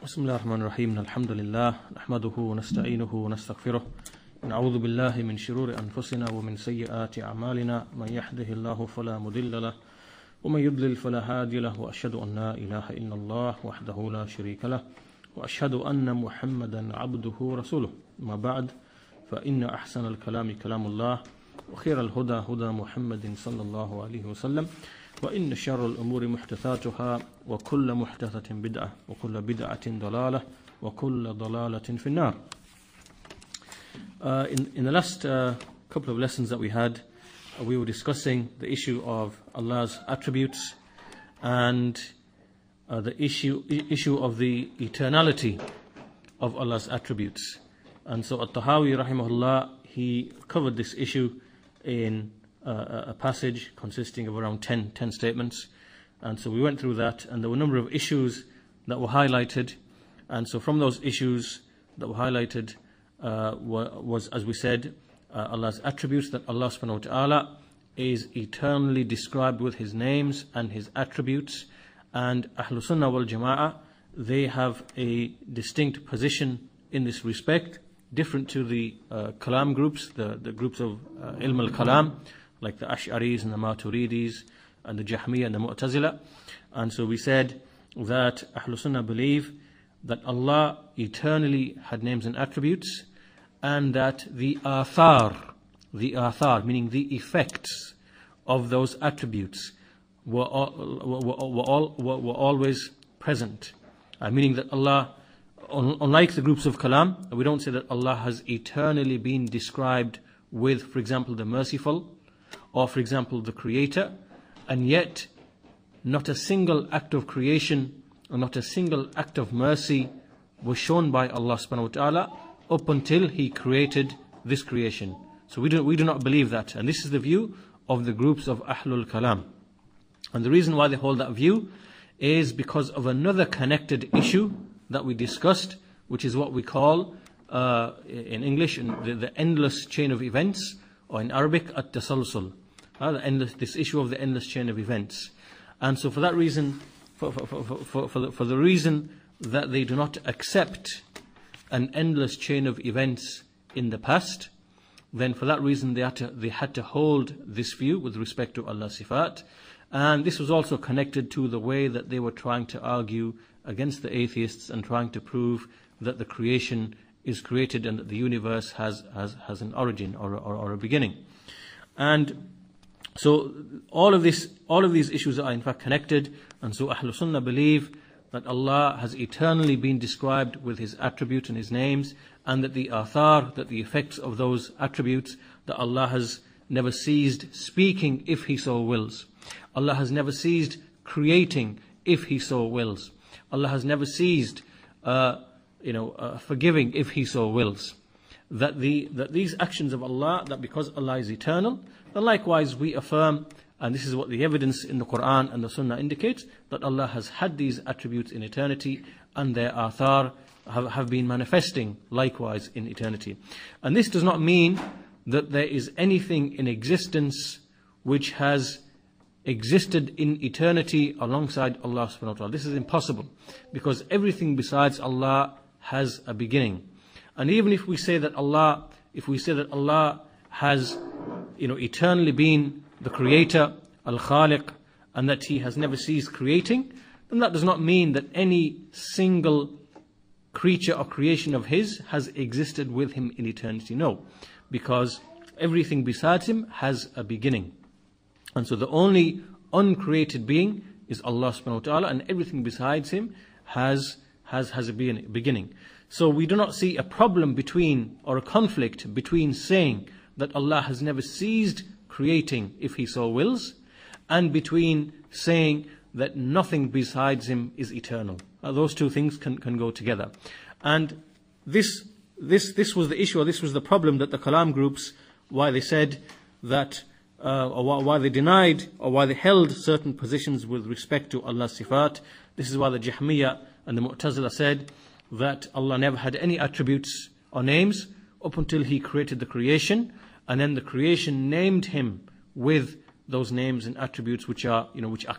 بسم الله الرحمن الرحيم الحمد لله نحمده ونستعينه ونستغفره ونعوذ بالله من شرور أنفسنا ومن سيئات أعمالنا من يهده الله فلا مضل له ومن يضلل فلا هادي له وأشهد أن لا إله إلا الله وحده لا شريك له وأشهد أن محمدا عبده ورسوله ما بعد فإن أحسن الكلام كلام الله وخير الهدى هدى محمد صلى الله عليه وسلم وإن شر الأمور محدثاتها وكل محدثة بدعة وكل بدعة ضلالة وكل ضلالة في النار. In the last couple of lessons that we had, we were discussing the issue of Allah's attributes and the issue of the eternality of Allah's attributes. And so at-Tahaawee rahimahullah, he covered this issue in a passage consisting of around 10 statements. And so we went through that, and there were a number of issues that were highlighted. And so from those issues that were highlighted was, as we said, Allah's attributes, that Allah subhanahu wa ta'ala is eternally described with His names and His attributes. And Ahlul Sunnah wal Jama'ah, they have a distinct position in this respect, different to the Kalam groups, the groups of Ilm al-Kalam, like the Ash'aris and the Maturidis and the Jahmiyyah and the Mu'tazila. And so we said that Ahlul Sunnah believe that Allah eternally had names and attributes, and that the athar, meaning the effects of those attributes were always present. Meaning that Allah, unlike the groups of Kalam, we don't say that Allah has eternally been described with, for example, the merciful, or for example the creator, and yet not a single act of creation or not a single act of mercy was shown by Allah subhanahu wa ta'ala up until He created this creation. So we do not believe that, and this is the view of the groups of Ahlul Kalam. And the reason why they hold that view is because of another connected issue that we discussed, which is what we call in English the endless chain of events, or in Arabic at-Tasalsul. This issue of the endless chain of events. And so for that reason, for the reason that they do not accept an endless chain of events in the past, then for that reason they had to hold this view with respect to Allah's sifat. And this was also connected to the way that they were trying to argue against the atheists and trying to prove that the creation is created and that the universe has an origin or a beginning. And so all of these issues are in fact connected, and so Ahlul Sunnah believe that Allah has eternally been described with His attributes and His names, and that the athar, that the effects of those attributes, that Allah has never ceased speaking if He so wills. Allah has never ceased creating if He so wills. Allah has never ceased forgiving if He so wills. That these actions of Allah, that because Allah is eternal, then likewise we affirm, and this is what the evidence in the Quran and the Sunnah indicates, that Allah has had these attributes in eternity, and their athar have been manifesting likewise in eternity. And this does not mean that there is anything in existence which has existed in eternity alongside Allah subhanahu wa ta'ala. This is impossible, because everything besides Allah has a beginning. And even if we say that Allah has eternally been the creator, al-Khaliq, and that He has never ceased creating, then that does not mean that any single creature or creation of His has existed with Him in eternity. No, because everything besides Him has a beginning. And so the only uncreated being is Allah subhanahu wa ta'ala, and everything besides Him has a beginning. So we do not see a problem between, or a conflict between, saying that Allah has never ceased creating if He so wills, and between saying that nothing besides Him is eternal. Those two things can go together. And this was the issue, or this was the problem that the Kalam groups, why they said that, or why they denied, or why they held certain positions with respect to Allah's sifat. This is why the Jahmiyyah and the Mu'tazila said that Allah never had any attributes or names up until He created the creation, and then the creation named Him with those names and attributes which are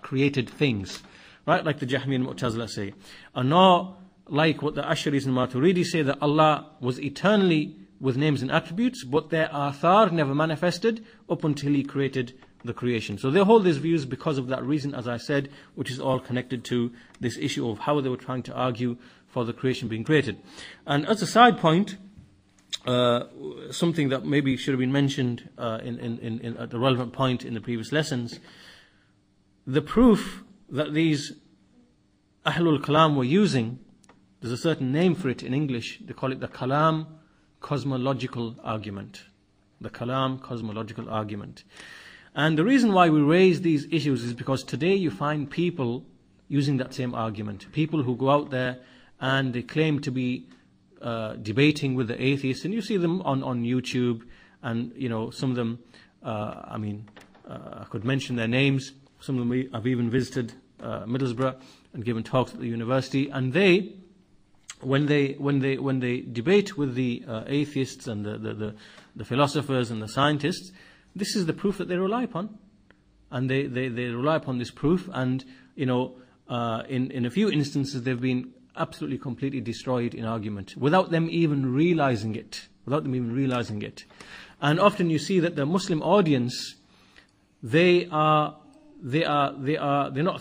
created things. Right? Like the Jahmiyyah and Mu'tazila say. And nor like what the Ash'aris and Maturidis say, that Allah was eternally with names and attributes, but their athar never manifested up until He created the creation. So they hold these views because of that reason, as I said, which is all connected to this issue of how they were trying to argue for the creation being created. And as a side point, something that maybe should have been mentioned at the relevant point in the previous lessons, the proof that these Ahlul Kalam were using, there's a certain name for it in English, they call it the Kalam cosmological argument. The Kalam cosmological argument. And the reason why we raise these issues is because today you find people using that same argument. People who go out there and they claim to be debating with the atheists, and you see them on YouTube, and some of them, I could mention their names. Some of them have even visited Middlesbrough and given talks at the university, and they, when they debate with the atheists and the philosophers and the scientists, this is the proof that they rely upon, and they rely upon this proof, and in a few instances they've been absolutely completely destroyed in argument without them even realizing it. And often you see that the Muslim audience, they're not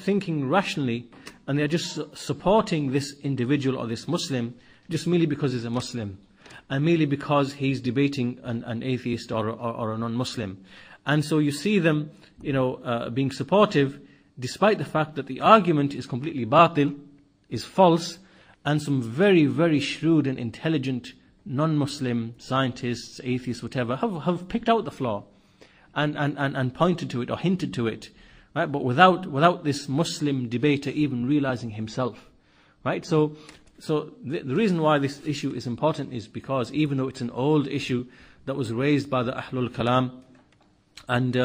thinking rationally, and they're just supporting this individual or this Muslim just merely because he's a Muslim, and merely because he's debating an atheist or a non-Muslim. And so you see them, being supportive, despite the fact that the argument is completely batil, is false, and some very, very shrewd and intelligent non-Muslim scientists, atheists, whatever, have picked out the flaw and pointed to it or hinted to it, right? But without this Muslim debater even realizing himself, right? So the reason why this issue is important is because even though it's an old issue that was raised by the Ahlul Kalam, and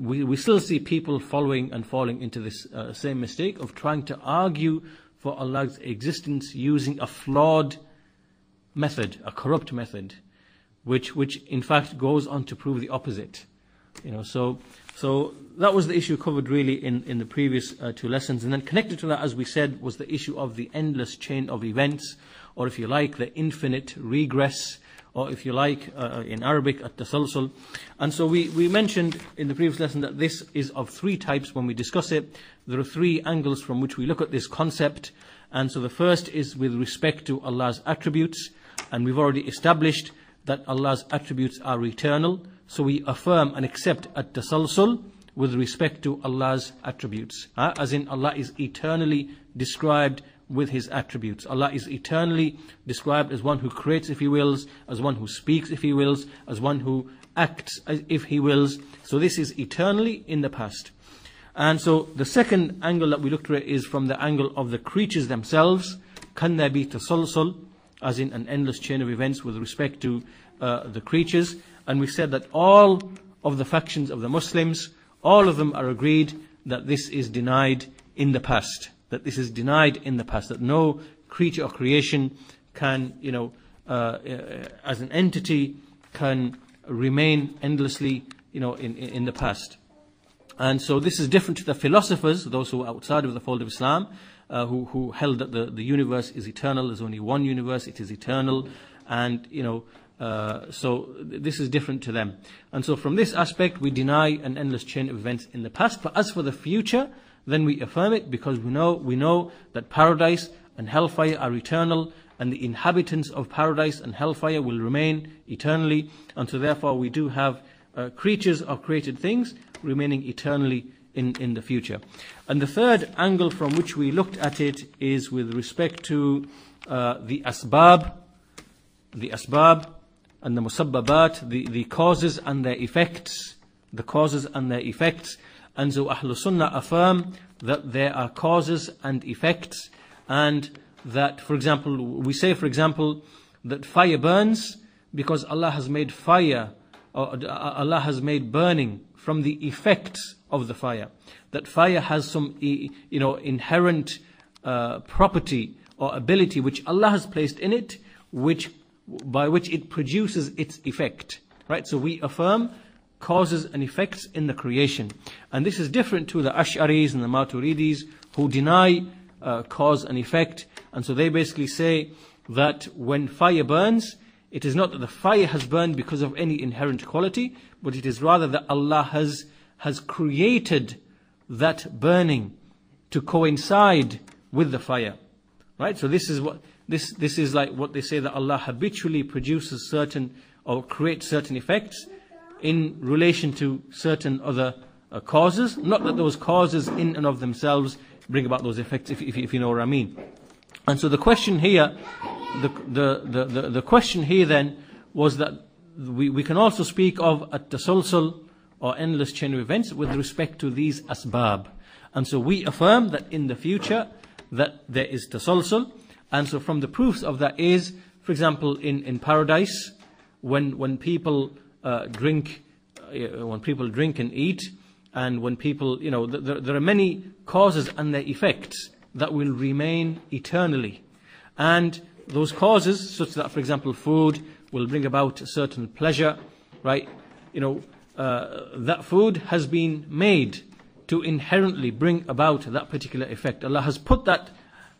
we still see people following and falling into this same mistake of trying to argue for Allah's existence using a flawed method, a corrupt method, which in fact goes on to prove the opposite. So that was the issue covered really in the previous two lessons. And then connected to that, as we said, was the issue of the endless chain of events, or if you like, the infinite regress, or if you like, in Arabic, at-Tasalsul. And so we mentioned in the previous lesson that this is of three types when we discuss it. There are three angles from which we look at this concept. And so the first is with respect to Allah's attributes. And we've already established that Allah's attributes are eternal. So we affirm and accept at-Tasalsul with respect to Allah's attributes. As in, Allah is eternally described with His attributes. Allah is eternally described as one who creates if He wills, as one who speaks if He wills, as one who acts if He wills. So this is eternally in the past. And so the second angle that we looked at is from the angle of the creatures themselves. Can there be tasalsul, as in an endless chain of events with respect to the creatures? And we said that all of the factions of the Muslims, all of them are agreed that this is denied in the past. That no creature or creation can, as an entity, can remain endlessly, in the past. And so this is different to the philosophers, those who are outside of the fold of Islam, who held that the universe is eternal. There's only one universe, it is eternal, and so this is different to them. And so from this aspect, we deny an endless chain of events in the past. But as for the future, then we affirm it, because we know that paradise and hellfire are eternal, and the inhabitants of paradise and hellfire will remain eternally. And so therefore we do have creatures or created things remaining eternally in the future. And the third angle from which we looked at it is with respect to the asbab and the musabbabat, the causes and their effects. And so Ahlul Sunnah affirm that there are causes and effects, and that, for example, we say, that fire burns because Allah has made fire, or Allah has made burning from the effects of the fire. That fire has some, inherent property or ability which Allah has placed in it, by which it produces its effect. Right? So we affirm causes and effects in the creation. And this is different to the Ash'aris and the Maturidis, who deny cause and effect, And so they basically say that when fire burns, it is not that the fire has burned because of any inherent quality, but it is rather that Allah has created that burning to coincide with the fire. Right? So this is what this is like what they say, that Allah habitually produces certain or creates certain effects in relation to certain other causes. Not that those causes in and of themselves bring about those effects, if you know what I mean. And so the question here, the question here then was that we can also speak of at-tasalsul, or endless chain of events, with respect to these asbab. And so we affirm that in the future that there is tasalsul. And so from the proofs of that is, for example, in paradise, when people drink and eat, and when people, there are many causes and their effects that will remain eternally. And those causes, such that, for example, food will bring about a certain pleasure, right? That food has been made to inherently bring about that particular effect. Allah has put that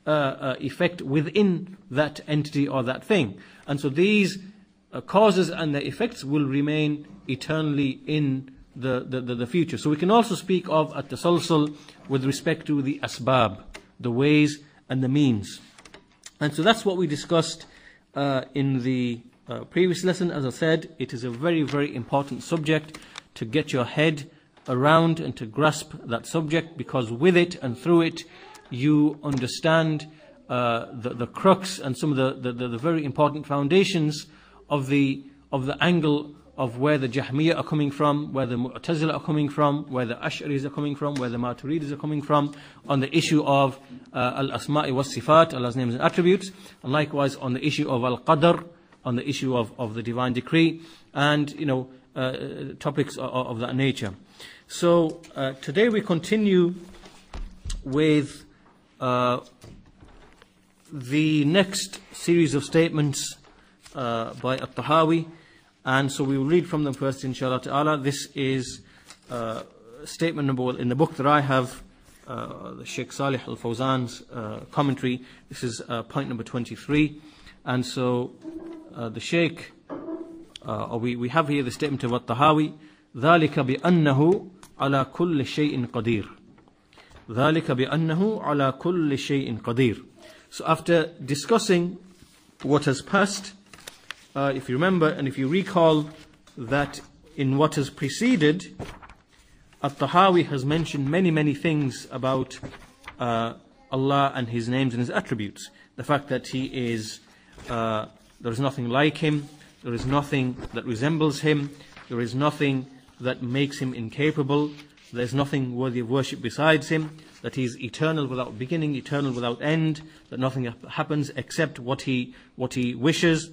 effect within that entity or that thing. And so these causes and their effects will remain eternally in the future. So we can also speak of at-tasalsul with respect to the asbab, the ways and the means. And so that's what we discussed in the previous lesson. As I said, it is a very, very important subject to get your head around and to grasp that subject, because with it and through it you understand the crux and some of the very important foundations of the angle of where the Jahmiyyah are coming from, where the Mu'tazila are coming from, where the Ash'aris are coming from, where the Maturidis are coming from, on the issue of al-Asma'i was-Sifat, Allah's names and attributes, and likewise on the issue of al-Qadr, on the issue of the divine decree, and topics of that nature. So today we continue with the next series of statements by at-Tahaawee. And so we will read from them first, inshallah ta'ala. This is statement number 1 in the book that I have, the Shaykh Saalih al-Fawzaan's commentary. This is point number 23. And so the Shaykh, we have here the statement of at-Tahaawee: ذَلِكَ بِأَنَّهُ عَلَى كُلِّ شَيْءٍ قَدِيرٌ. ذَلِكَ بِأَنَّهُ عَلَى كُلِّ شَيْءٍ قَدِيرٌ. So after discussing what has passed, if you remember and if you recall that in what has preceded, at-Tahaawee has mentioned many things about Allah and His names and His attributes. The fact that He is, there is nothing like Him, there is nothing that resembles Him, there is nothing that makes Him incapable, there is nothing worthy of worship besides Him, that He is eternal without beginning, eternal without end, that nothing happens except what He wishes,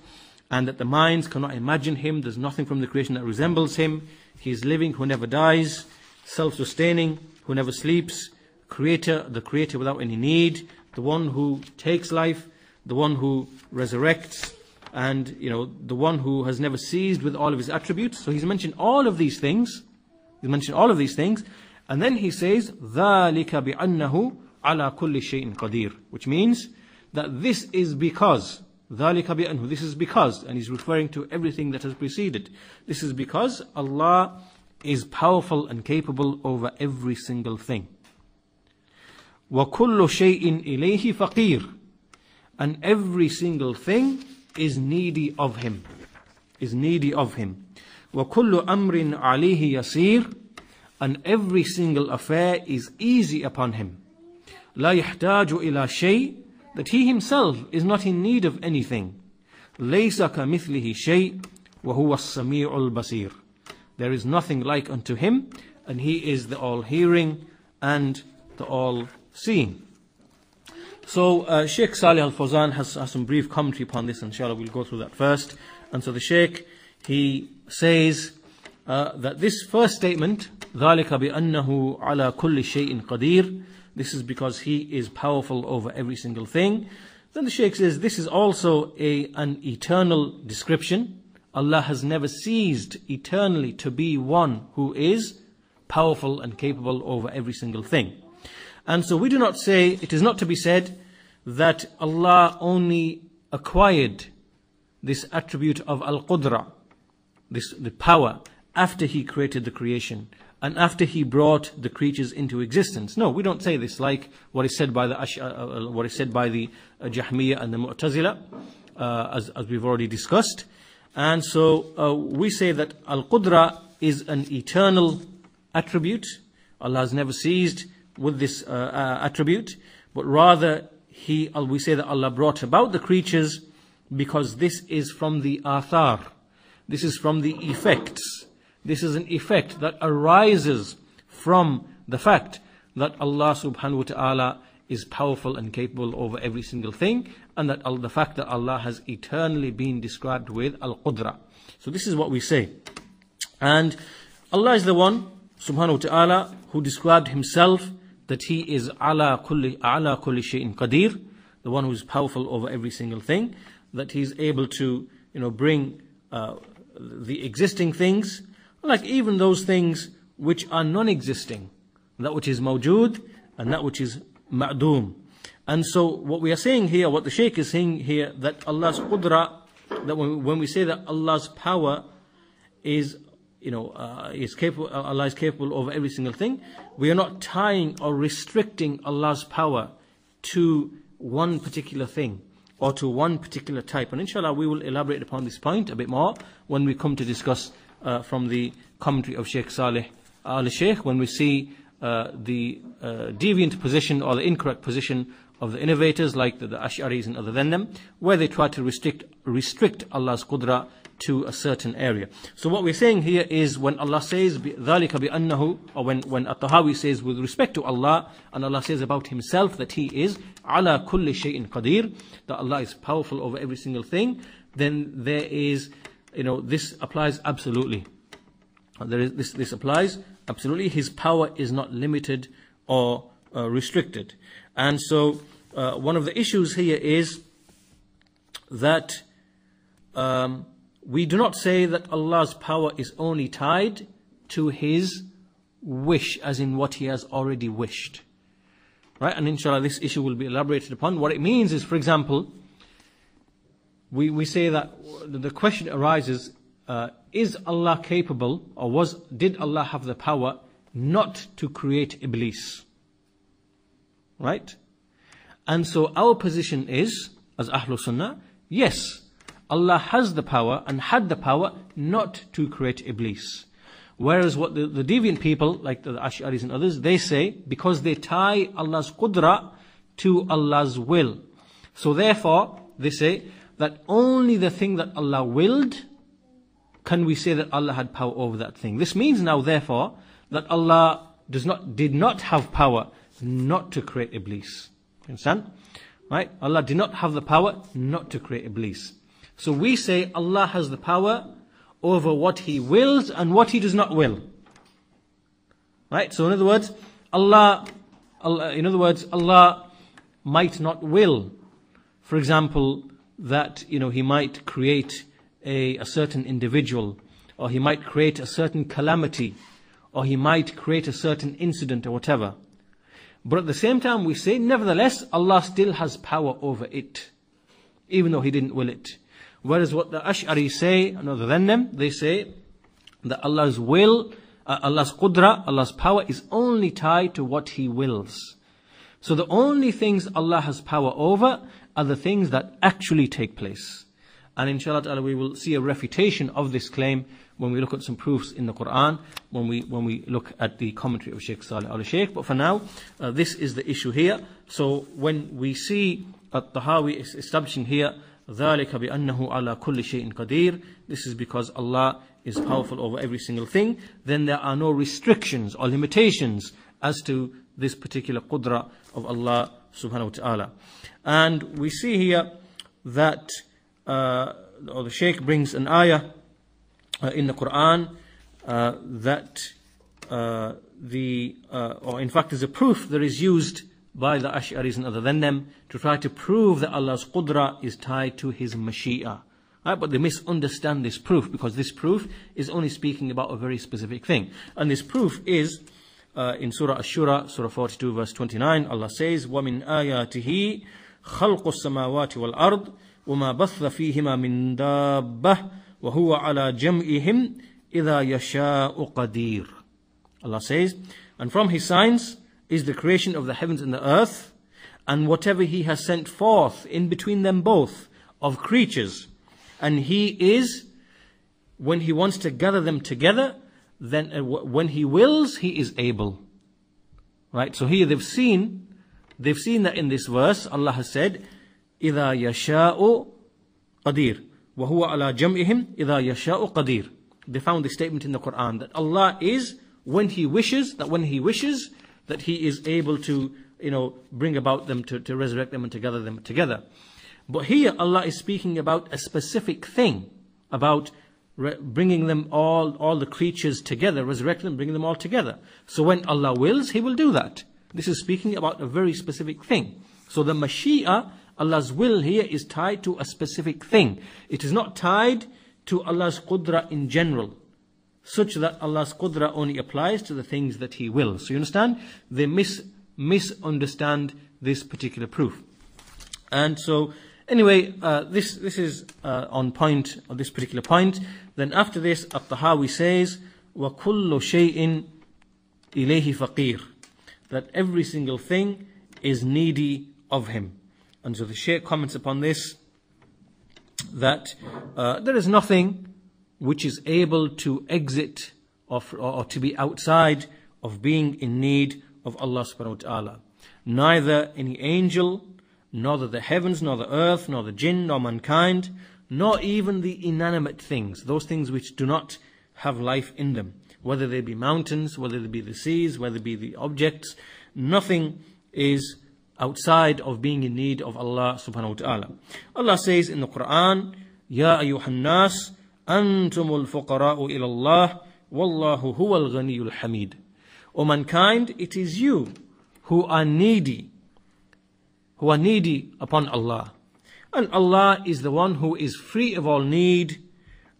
and that the minds cannot imagine Him. There's nothing from the creation that resembles Him. He is living, who never dies, self-sustaining, who never sleeps, the creator without any need, the one who takes life, the one who resurrects, and the one who has never ceased with all of His attributes. So He's mentioned all of these things. And then He says, ذَلِكَ بِأَنَّهُ عَلَى كُلِّ شَيْءٍ قَدِيرٌ, which means that this is because, ذَلِكَ بِأَنَّهُ, this is because, and He's referring to everything that has preceded. This is because Allah is powerful and capable over every single thing. وَكُلُّ شَيْءٍ إِلَيْهِ فَقِيرٌ, and every single thing is needy of Him. وَكُلُّ أَمْرٍ عَلَيْهِ يَسِيرٌ, and every single affair is easy upon Him. لَا يَحْتَاجُ إِلَى شَيْءٍ, that He Himself is not in need of anything. لَيْسَ كَمِثْلِهِ شَيْءٍ وَهُوَ السَّمِيعُ الْبَصِيرُ, there is nothing like unto Him, and He is the all-hearing and the all-seeing. So Shaykh Saalih al-Fawzaan has some brief commentary upon this. Inshallah, we'll go through that first. And so the Shaykh, he says that this first statement, ذَلِكَ بِأَنَّهُ عَلَى كُلِّ شَيْءٍ قَدِيرٌ, this is because He is powerful over every single thing. Then the Shaykh says this is also an eternal description. Allah has never ceased eternally to be one who is powerful and capable over every single thing. And so we do not say, it is not to be said that Allah only acquired this attribute of al-Qudra, the power, after He created the creation and after He brought the creatures into existence. No, we don't say this like what is said by the Jahmiyyah and the Mu'tazila, as we've already discussed. And so we say that al-Qudra is an eternal attribute. Allah has never ceased with this attribute, but rather we say that Allah brought about the creatures because this is from the athar. This is from the effects. This is an effect that arises from the fact that Allah subhanahu wa ta'ala is powerful and capable over every single thing, and that the fact that Allah has eternally been described with al-Qudra. So this is what we say. And Allah is the one subhanahu wa ta'ala who described Himself that He is ala kulli shay'in qadir, the one who is powerful over every single thing, that He is able to bring the existing things, like even those things which are non-existing, that which is mawjood and that which is ma'doom. And so what we are saying here, what the Shaykh is saying here, that Allah's qudra, that when we say that Allah's power is capable, Allah is capable over every single thing, we are not tying or restricting Allah's power to one particular thing or to one particular type. And inshallah we will elaborate upon this point a bit more when we come to discuss from the commentary of Shaykh Saalih Aal, when we see the deviant position or the incorrect position of the innovators like the Ash'aris and other than them, where they try to restrict Allah's qudra to a certain area. So what we're saying here is, when Allah says ذَلِكَ بِأَنَّهُ, or when at-Tahaawee says with respect to Allah, and Allah says about Himself that He is ala kulli shay'in qadir, that Allah is powerful over every single thing, then there is, this applies absolutely. This applies absolutely. His power is not limited or restricted. And so one of the issues here is that we do not say that Allah's power is only tied to His wish, as in what He has already wished. Right? And inshallah this issue will be elaborated upon. What it means is, for example, we say that the question arises, is Allah capable, or did Allah have the power not to create Iblis? Right? And so our position is, as Ahlul Sunnah, yes, Allah has the power and had the power not to create Iblis. Whereas what the deviant people, like the Ash'aris and others, they say, because they tie Allah's qudra to Allah's will. So therefore, they say that only the thing that Allah willed, can we say that Allah had power over that thing. This means now, therefore, that Allah did not have power not to create Iblis. Understand? Right? Allah did not have the power not to create Iblis. So we say Allah has the power over what He wills and what He does not will. Right? So in other words, Allah might not will, for example, that He might create a certain individual, or He might create a certain calamity, or He might create a certain incident or whatever. But at the same time we say, nevertheless, Allah still has power over it, even though He didn't will it. Whereas what the Ash'ari say, and other than them, they say that Allah's will, Allah's qudra, Allah's power is only tied to what He wills. So the only things Allah has power over are the things that actually take place. And inshallah ta'ala we will see a refutation of this claim when we look at some proofs in the Quran, when we look at the commentary of Shaykh Saalih Aal. But for now, this is the issue here. So when we see at-Tahaawee establishing here, ذَلِكَ بِأَنَّهُ عَلَى كُلِّ شَيْءٍ قَدِيرٍ, this is because Allah is powerful over every single thing, then there are no restrictions or limitations as to this particular qudra of Allah subhanahu wa ta'ala. And we see here that the Shaykh brings an ayah in the Quran or in fact is a proof that is used by the Ash'aris and other than them to try to prove that Allah's qudra is tied to His mashi'ah. Right? But they misunderstand this proof, because this proof is only speaking about a very specific thing. And this proof is in Surah Ash-Shura, Surah 42 verse 29, Allah says, وَمِنْ آيَاتِهِ خلق السماوات والأرض وما بث فيهما من دابة وهو على جمعهم إذا يشاء قدير. Allah says, and from His signs is the creation of the heavens and the earth, and whatever He has sent forth in between them both of creatures. And He is, when He wants to gather them together, then when He wills, He is able. Right? So here they've seen that in this verse, Allah has said, إِذَا يَشَاءُ قَدِيرٌ وَهُوَ عَلَى جَمْعِهِمْ إِذَا يَشَاءُ قَدِيرٌ. They found this statement in the Quran, that Allah is, when He wishes, that He is able to, bring about them, to resurrect them and to gather them together. But here Allah is speaking about a specific thing, about bringing them all the creatures together, resurrecting them, bringing them all together. So when Allah wills, He will do that. This is speaking about a very specific thing. So the Mashi'a, Allah's will here, is tied to a specific thing. It is not tied to Allah's Qudra in general, such that Allah's Qudra only applies to the things that He wills. So you understand? They misunderstand this particular proof. And so, anyway, this is on point, on this particular point. Then after this, at-Tahaawee says, وَكُلُّ شَيْءٍ إِلَيْهِ فَقِيرٌ, that every single thing is needy of Him. And so the Shaykh comments upon this, that there is nothing which is able to exit or to be outside of being in need of Allah subhanahu wa ta'ala. Neither any angel, nor the heavens, nor the earth, nor the jinn, nor mankind, nor even the inanimate things, those things which do not have life in them, whether they be mountains, whether they be the seas, whether they be the objects. Nothing is outside of being in need of Allah subhanahu wa ta'ala. Allah says in the Quran, Ya ayyuhan nas, antumul fuqara'u ila Allah, wallahu huwal ghaniyul hamid. O mankind, it is you who are needy upon Allah. And Allah is the one who is free of all need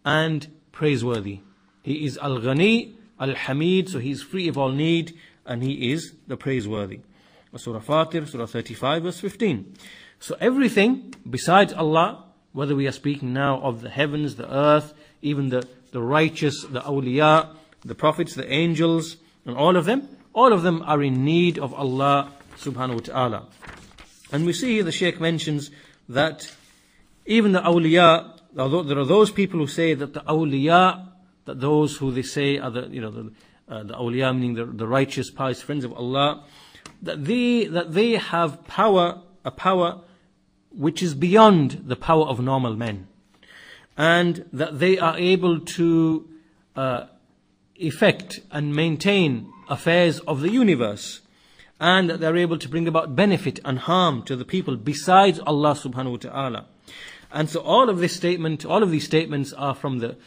and praiseworthy. He is al-Ghani, al-Hamid, so He is free of all need and He is the praiseworthy. Surah Fatir, Surah 35, verse 15. So everything besides Allah, whether we are speaking now of the heavens, the earth, even the righteous, the awliya, the prophets, the angels, and all of them are in need of Allah subhanahu wa ta'ala. And we see here the Shaykh mentions that even the awliya, although there are those people who say that the awliya, that those who they say are the awliya, meaning the righteous, pious friends of Allah, that they have a power which is beyond the power of normal men, and that they are able to effect and maintain affairs of the universe, and that they're able to bring about benefit and harm to the people besides Allah subhanahu wa ta'ala. And so all of these statements are from the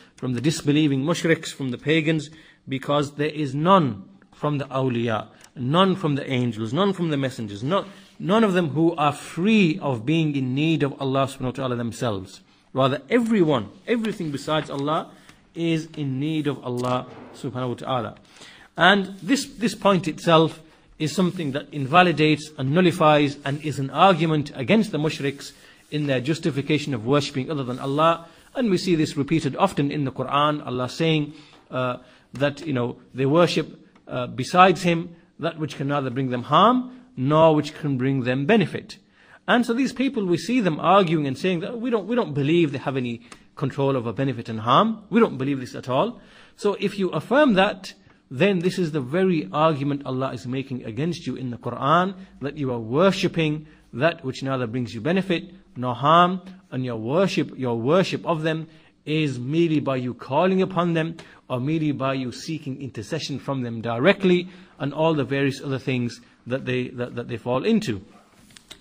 disbelieving mushriks, from the pagans, because there is none from the awliya, none from the angels, none from the messengers, none of them who are free of being in need of Allah subhanahu wa ta'ala themselves. Rather, everything besides Allah is in need of Allah subhanahu wa ta'ala. And this point itself is something that invalidates and nullifies and is an argument against the mushriks in their justification of worshipping other than Allah. And we see this repeated often in the Quran, Allah saying that they worship besides Him that which can neither bring them harm nor which can bring them benefit. And so these people, we see them arguing and saying that we don't believe they have any control over benefit and harm. We don't believe this at all. So if you affirm that, then this is the very argument Allah is making against you in the Quran, that you are worshipping that which neither brings you benefit nor harm, and your worship of them is merely by you calling upon them, or merely by you seeking intercession from them directly, and all the various other things that they fall into.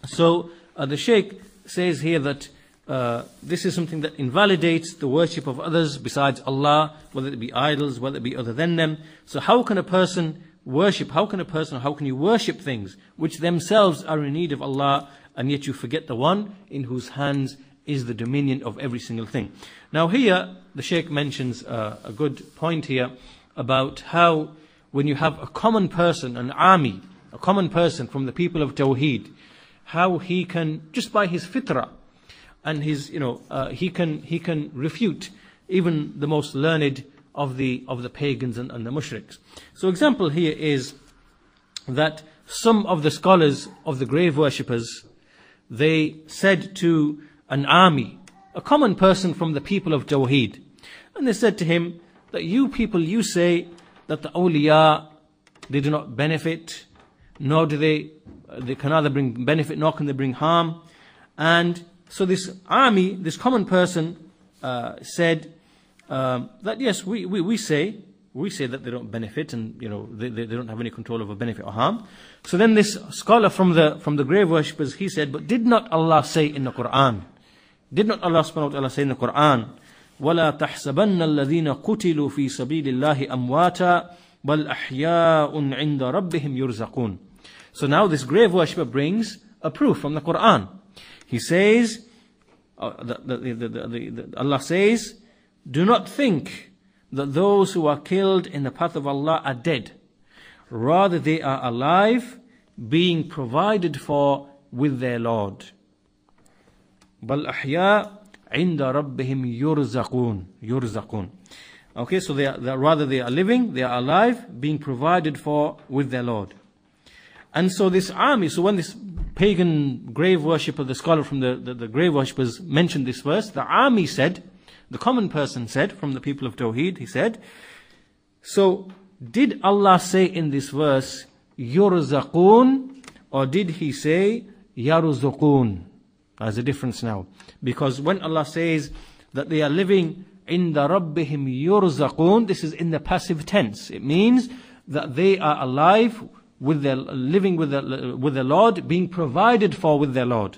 So the Shaykh says here that this is something that invalidates the worship of others besides Allah, whether it be idols, whether it be other than them. So how can you worship things which themselves are in need of Allah, and yet you forget the one in whose hands is the dominion of every single thing? Now here, the Shaykh mentions a good point here about how when you have a common person, an army, a common person from the people of Tawheed, how he can, just by his fitrah and his, he can refute even the most learned of the pagans and the mushriks. So example here is that some of the scholars of the grave worshippers, they said to an army, a common person from the people of Tawheed, and they said to him that you people, you say that the awliya, they do not benefit, nor do they can neither bring benefit nor can they bring harm. And so this army, this common person said that yes, we say that they don't benefit, and they don't have any control over benefit or harm. So then this scholar from the grave worshippers, he said, but did not Allah say in the Quran? Did not Allah subhanahu wa ta'ala say in the Quran, وَلَا تَحْسَبَنَّ الَّذِينَ قُتِلُوا فِي سَبِيلِ اللَّهِ أَمْوَاتًا بَلْ أَحْيَاءٌ عِنْدَ رَبِّهِمْ يُرْزَقُونَ. So now this grave worshipper brings a proof from the Quran. He says, Allah says, do not think that those who are killed in the path of Allah are dead. Rather they are alive, being provided for with their Lord. بَلْ أَحْيَاءٌ عِنْدَ رَبِّهِمْ يُرْزَقُونَ. Okay, so they are living, they are alive, being provided for with their Lord. And so this army, so when this pagan grave worshipper, the scholar from the grave worshippers mentioned this verse, the army said, the common person said, from the people of Tawheed, he said, so did Allah say in this verse, yurzaqun, or did he say, yarzuqun? There's a difference now. Because when Allah says that they are living in the Rabbihim yurzaqun, this is in the passive tense. It means that they are alive, with their living with their Lord, being provided for with their Lord.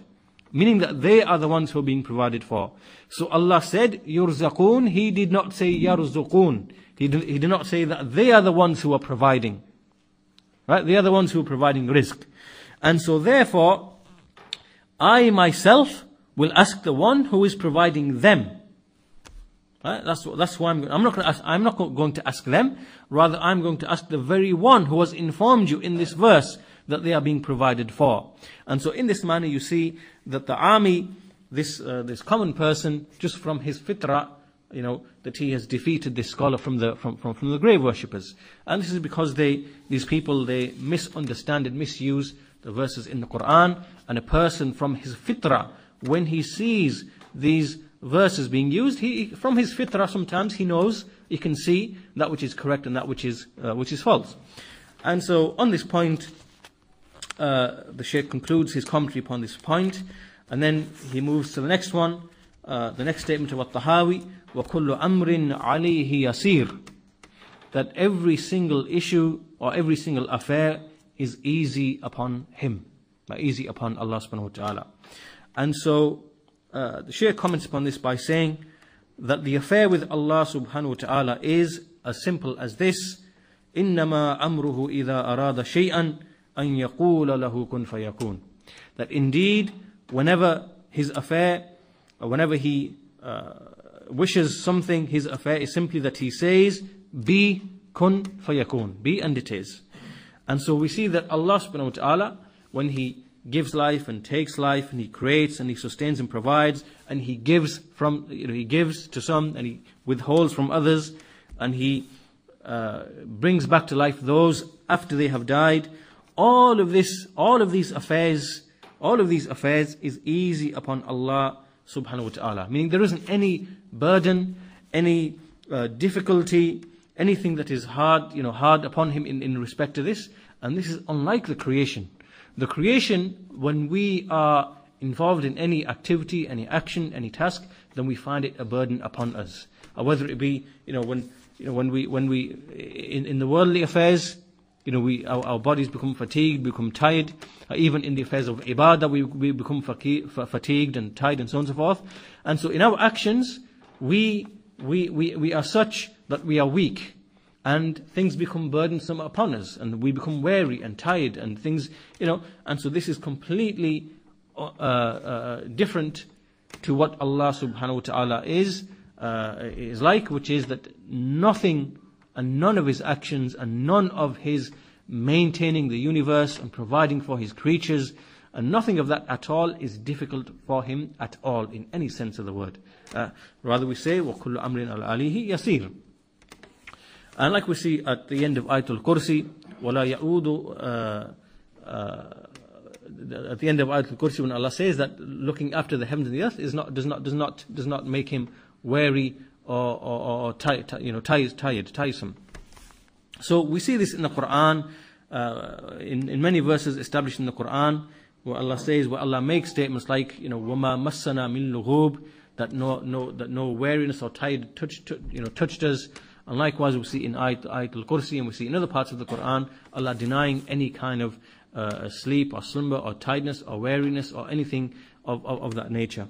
Meaning that they are the ones who are being provided for. So Allah said, yurzaqun, He did not say yarzuqun. He did not say that they are the ones who are providing. Right? They are the ones who are providing rizq. And so therefore, I myself will ask the one who is providing them. Right? That's why I'm not going to ask them. Rather, I'm going to ask the very one who has informed you in this verse that they are being provided for. And so in this manner you see that the army, this common person, just from his fitrah, that he has defeated this scholar from the grave worshippers. And this is because these people misunderstand and misuse the verses in the Quran. And a person from his fitrah, when he sees these verses being used, from his fitrah sometimes he can see that which is correct and that which is false. And so on this point, the Shaykh concludes his commentary upon this point, and then he moves to the next one, the next statement of at-Tahaawee, وَكُلُّ أَمْرٍ عَلَيْهِ يَسِيرٌ, that every single issue or every single affair is easy upon him, easy upon Allah subhanahu wa ta'ala. And so the Shaykh comments upon this by saying that the affair with Allah subhanahu wa ta'ala is as simple as this: إِنَّمَا أَمْرُهُ إِذَا أَرَادَ شَيْئًا أَن يَقُولَ لَهُ كُن فَيَكُونَ. That indeed, whenever his affair, or whenever he wishes something, his affair is simply that he says, be, kun fayakun, be, and it is. And so we see that Allah subhanahu wa ta'ala, when He gives life and takes life, and He creates and He sustains and provides, and He gives He gives to some and He withholds from others, and He brings back to life those after they have died. All of these affairs is easy upon Allah subhanahu wa ta'ala. Meaning there isn't any burden, any difficulty, anything that is hard upon Him in respect to this. And this is unlike the creation. The creation, when we are involved in any activity, any action, any task, then we find it a burden upon us. Or whether it be, when we in the worldly affairs, our bodies become fatigued, become tired. Even in the affairs of ibadah, we become fatigued and tired, and so on and so forth. And so in our actions, we are such that we are weak, and things become burdensome upon us, and we become weary and tired, and things, and so this is completely different to what Allah subhanahu wa ta'ala is like, which is that nothing and none of His actions and none of His maintaining the universe and providing for His creatures And nothing of that at all is difficult for him at all, in any sense of the word. Rather we say, وَكُلُّ أَمْرٍ عَلَيْهِ يَسِيرٌ. And like we see at the end of Ayatul Kursi, وَلَا يَعُودُ at the end of Ayatul Kursi, when Allah says that looking after the heavens and the earth does not make him weary or tiresome. So we see this in the Quran, in many verses established in the Quran, where Allah makes statements like, وَمَا مَسَّنَا مِن لُغُوبٍ, that no weariness or tired touched us. And likewise we see in Ayatul Kursi, and we see in other parts of the Quran, Allah denying any kind of sleep or slumber or tiredness or weariness or anything of that nature.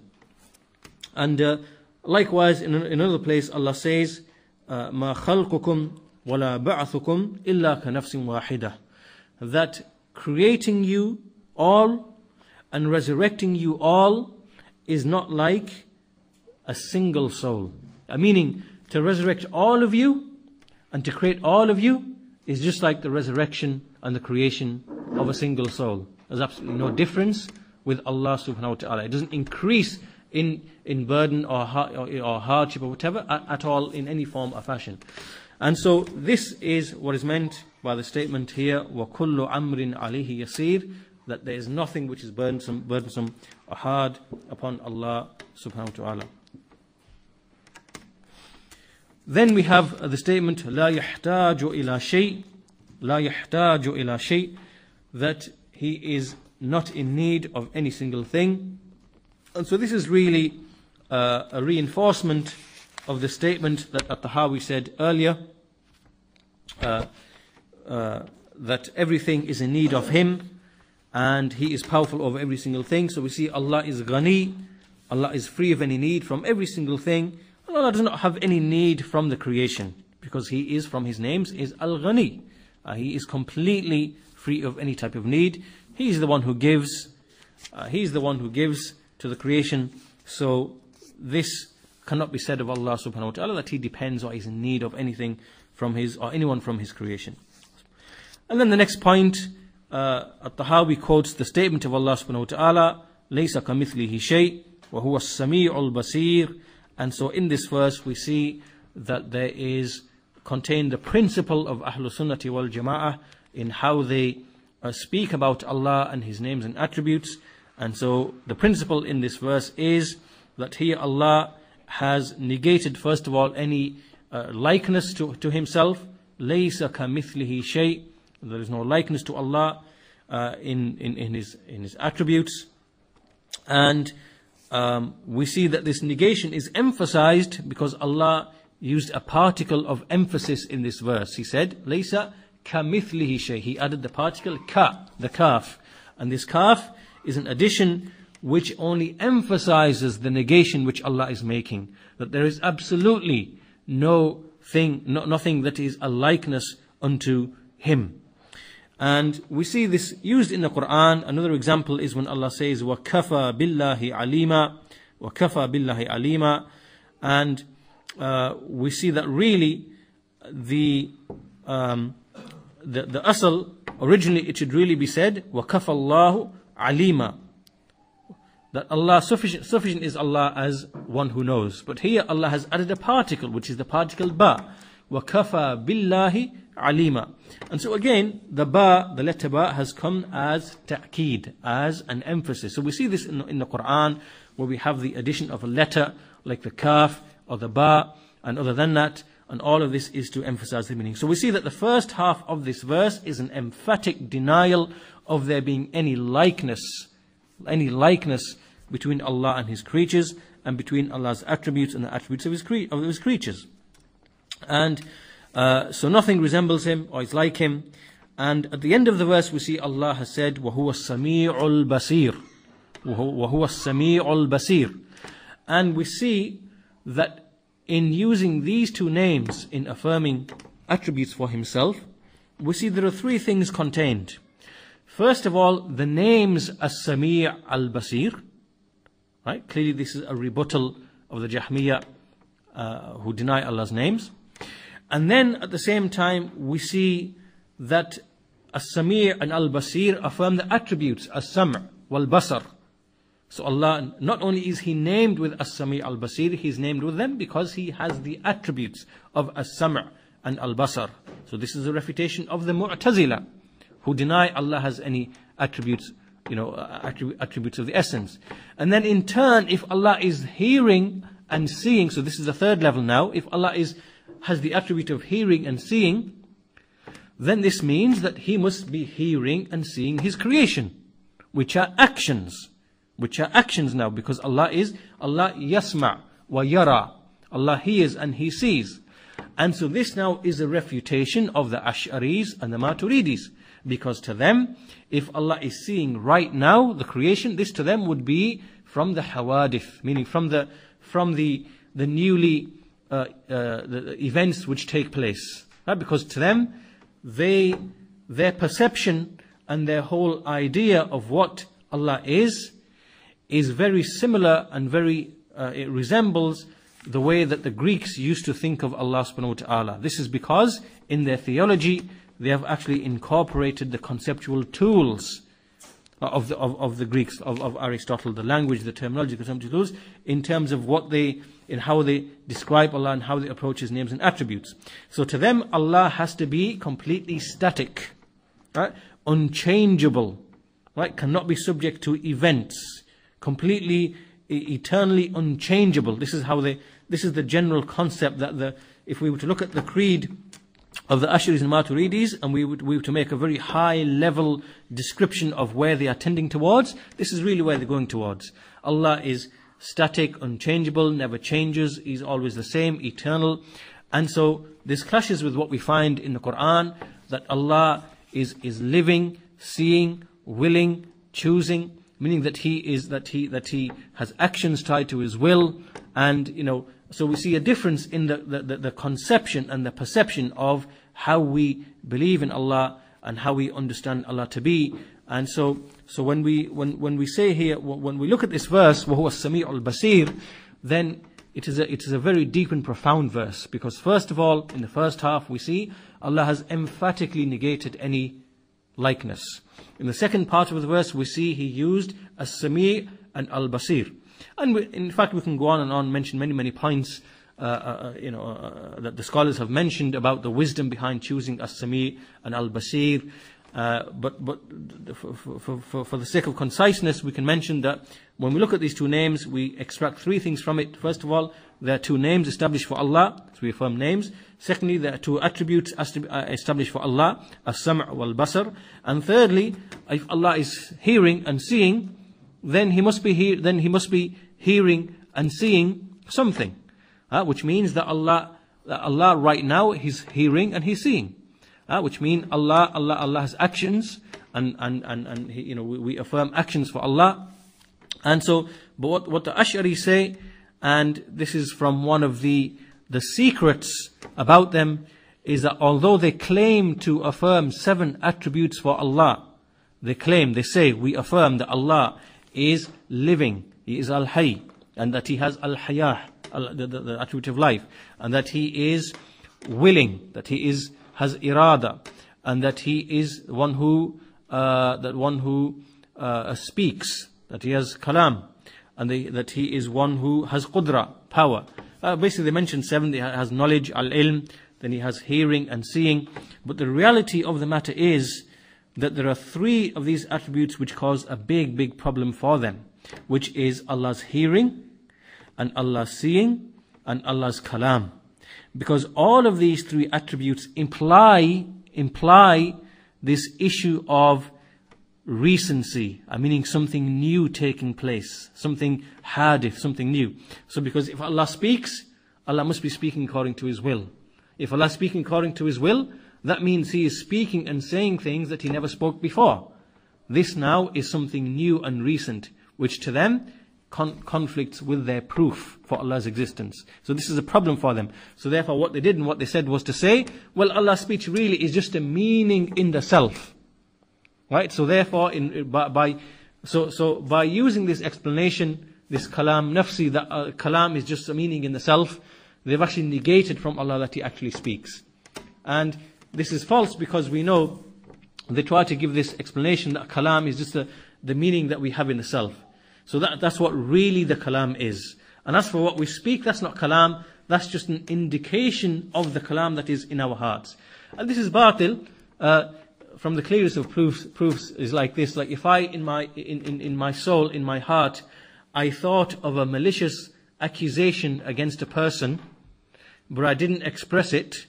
And likewise in another place Allah says, مَا خَلْقُكُمْ وَلَا بَعْثُكُمْ إِلَّا كَنَفْسٍ وَاحِدَةٍ, that creating you all and resurrecting you all is not like a single soul. Meaning, to resurrect all of you and to create all of you is just like the resurrection and the creation of a single soul. There's absolutely no difference with Allah subhanahu wa ta'ala. It doesn't increase in burden or hardship or whatever at all in any form or fashion. And so this is what is meant by the statement here, وَكُلُّ أَمْرٍ عَلَيْهِ يَسِيرٌ, that there is nothing which is burdensome or hard upon Allah subhanahu wa ta'ala. Then we have the statement, لا يحتاج إلى شيء, لا يحتاج إلى شيء, that he is not in need of any single thing. And so this is really a reinforcement of the statement that at-Tahaawee said earlier, that everything is in need of him and he is powerful over every single thing. So we see Allah is Ghani, Allah is free of any need from every single thing. Allah does not have any need from the creation, because He is, from His names, is Al-Ghani. He is completely free of any type of need. He is the one who gives. He is the one who gives to the creation. So this cannot be said of Allah subhanahu wa ta'ala, that He depends or is in need of anything from His, or anyone from His creation. And then the next point, at-Tahaawee quotes the statement of Allah subhanahu wa ta'ala, لَيْسَ كَمِثْلِهِ شَيْءٍ وَهُوَ السَّمِيعُ الْبَصِيرُ. And so in this verse we see that there is contained the principle of Ahlus Sunnati wal Jama'ah in how they speak about Allah and His names and attributes. And so the principle in this verse is that here Allah has negated, first of all, any likeness to Himself. لَيْسَ كَمِثْلِهِ شَيْءٍ, there is no likeness to Allah in His attributes. And we see that this negation is emphasized because Allah used a particle of emphasis in this verse. He said, Laysa kamithlihi shay. He added the particle ka, the kaf. And this kaf is an addition which only emphasizes the negation which Allah is making. That there is absolutely nothing that is a likeness unto Him. And we see this used in the Quran. Another example is when Allah says, وَكَفَى بِاللَّهِ عَلِيمًا, وَكَفَى بِاللَّهِ عَلِيمًا. And we see that really the asal, originally it should really be said, وَكَفَى اللَّهُ عَلِيمًا, that Allah, sufficient is Allah as one who knows. But here Allah has added a particle, which is the particle ba. وَكَفَى بِاللَّهِ عَلِيمًا. And so again, the ba, the letter ba, has come as ta'keed, as an emphasis. So we see this in the Quran, where we have the addition of a letter, like the kaf or the ba, and other than that, and all of this is to emphasize the meaning. So we see that the first half of this verse is an emphatic denial of there being any likeness between Allah and His creatures, and between Allah's attributes and the attributes of His creatures. And so nothing resembles Him or is like Him. And at the end of the verse we see Allah has said, وَهُوَ السَّمِيعُ الْبَصِيرُ, وَهُوَ السَّمِيعُ الْبَصِيرُ. And we see that in using these two names in affirming attributes for Himself, we see there are three things contained. First of all, the names as-Sami' al-Basir. Right? Clearly this is a rebuttal of the Jahmiyyah who deny Allah's names. And then at the same time we see that as-Sami' and al-Basir affirm the attributes as-Sam', wal-Basar. So Allah, not only is He named with as-Sami' al-Basir, He's named with them because He has the attributes of as-Sam' and al-Basar. So this is a refutation of the Mu'tazila, who deny Allah has any attributes, attributes of the essence. And then in turn, if Allah is hearing and seeing, so this is the third level now, if Allah has the attribute of hearing and seeing, then this means that He must be hearing and seeing His creation, which are actions. Which are actions now, because Allah yasma' wa yara. Allah hears and He sees. And so this now is a refutation of the Ash'aris and the Maturidis. Because to them, if Allah is seeing right now the creation, this to them would be from the hawadith, meaning from the newly the events which take place. Right? Because to them, their perception and their whole idea of what Allah is very similar and it resembles the way that the Greeks used to think of Allah subhanahu wa ta'ala. This is because in their theology they have actually incorporated the conceptual tools of the Greeks, of Aristotle, the language, the terminology, the conceptual tools, in terms of how they describe Allah and how they approach His names and attributes. So to them, Allah has to be completely static, right? Unchangeable, right? Cannot be subject to events, completely, eternally unchangeable. This is the general concept that if we were to look at the creed of the Ash'aris and Maturidis, and we were to make a very high level description of where they are tending towards, this is really where they're going towards. Allah is static, unchangeable, never changes, He's always the same, eternal. And so this clashes with what we find in the Quran, that Allah is living, seeing, willing, choosing, meaning that He has actions tied to His will, and so we see a difference in the conception and the perception of how we believe in Allah and how we understand Allah to be. And so when we say here, when we look at this verse, وَهُوَ السَّمِيعُ الْبَصِيرُ, then it is a very deep and profound verse, because first of all, in the first half we see Allah has emphatically negated any likeness. In the second part of the verse we see He used as-Sami' and al-Basir. And in fact we can go on and on, mention many points that the scholars have mentioned about the wisdom behind choosing as-Sami' and al-Basir. But for the sake of conciseness, we can mention that when we look at these two names, we extract three things from it. First of all, there are two names established for Allah, so we affirm names. Secondly, there are two attributes established for Allah, as-Sam' wal-Basar. And thirdly, if Allah is hearing and seeing, then He must be hearing and seeing something, which means that Allah right now He's hearing and He's seeing. Which means Allah has actions, and we affirm actions for Allah. And so, but what the Ash'ari say, and this is from one of the secrets about them, is that although they claim to affirm 7 attributes for Allah, they say, we affirm that Allah is living, He is al-Hayy, and that He has al-Hayah, the attribute of life, and that He is willing, that He has irada, and that He is one who speaks, that He has kalam, and that He is one who has qudra, power. Basically they mentioned 7. He has knowledge, al-ilm, then He has hearing and seeing. But the reality of the matter is that there are 3 of these attributes which cause a big problem for them, which is Allah's hearing, and Allah's seeing, and Allah's kalam. Because all of these 3 attributes imply this issue of recency, meaning something new taking place, something hadith, something new. So because if Allah speaks, Allah must be speaking according to His will. If Allah is speaking according to His will, that means He is speaking and saying things that He never spoke before. This now is something new and recent, which to them conflicts with their proof for Allah's existence. So this is a problem for them. So therefore what they did and what they said was to say, well, Allah's speech really is just a meaning in the self. Right? So therefore, by using this explanation, this kalam nafsi, that kalam is just a meaning in the self, they've actually negated from Allah that He actually speaks. And this is false, because we know they try to give this explanation that kalam is just the meaning that we have in the self. So that's what really the kalam is. And as for what we speak, that's not kalam, that's just an indication of the kalam that is in our hearts. And this is batil, from the clearest of proofs is like this. Like if I, in my soul, in my heart, I thought of a malicious accusation against a person, but I didn't express it,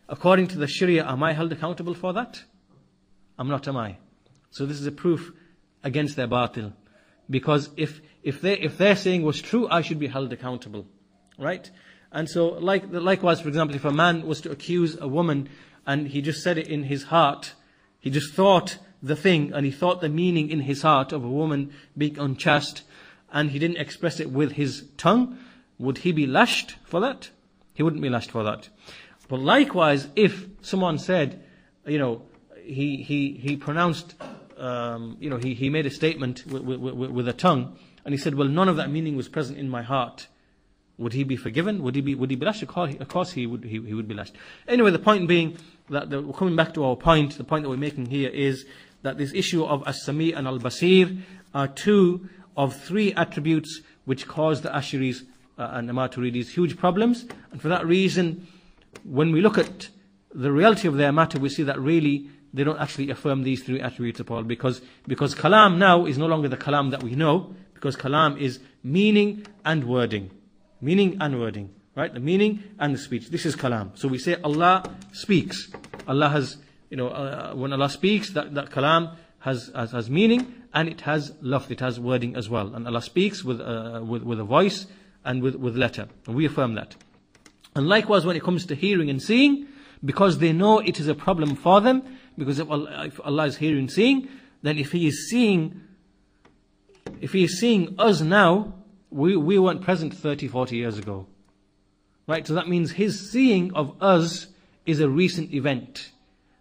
according to the Sharia, am I held accountable for that? I'm not, am I? So this is a proof against their batil. Because if they're saying was true, I should be held accountable. Right? And so likewise, for example, if a man was to accuse a woman and he just said it in his heart, he just thought the thing and he thought the meaning in his heart of a woman being unchaste, and he didn't express it with his tongue, would he be lashed for that? He wouldn't be lashed for that. But likewise, if someone said, he pronounced, he made a statement with a tongue, and he said, well, none of that meaning was present in my heart, would he be forgiven? Would he be lashed? Of course he would be lashed. Anyway, the point being that coming back to our point, the point that we're making here is that this issue of as-Sami' and al-Basir are two of three attributes which cause the Ash'aris and the Maturidis huge problems. And for that reason, when we look at the reality of their matter, we see that really they don't actually affirm these three attributes at all, because kalam now is no longer the kalam that we know, because kalam is meaning and wording. Meaning and wording, right? The meaning and the speech. This is kalam. So we say Allah speaks. Allah has, when Allah speaks, that kalam has meaning and it has lafz, it has wording as well. And Allah speaks with a voice and with letter. And we affirm that. And likewise, when it comes to hearing and seeing, because they know it is a problem for them, because if Allah is hearing and seeing, then if He is seeing us now, we weren't present 30, 40 years ago. Right? So that means His seeing of us is a recent event.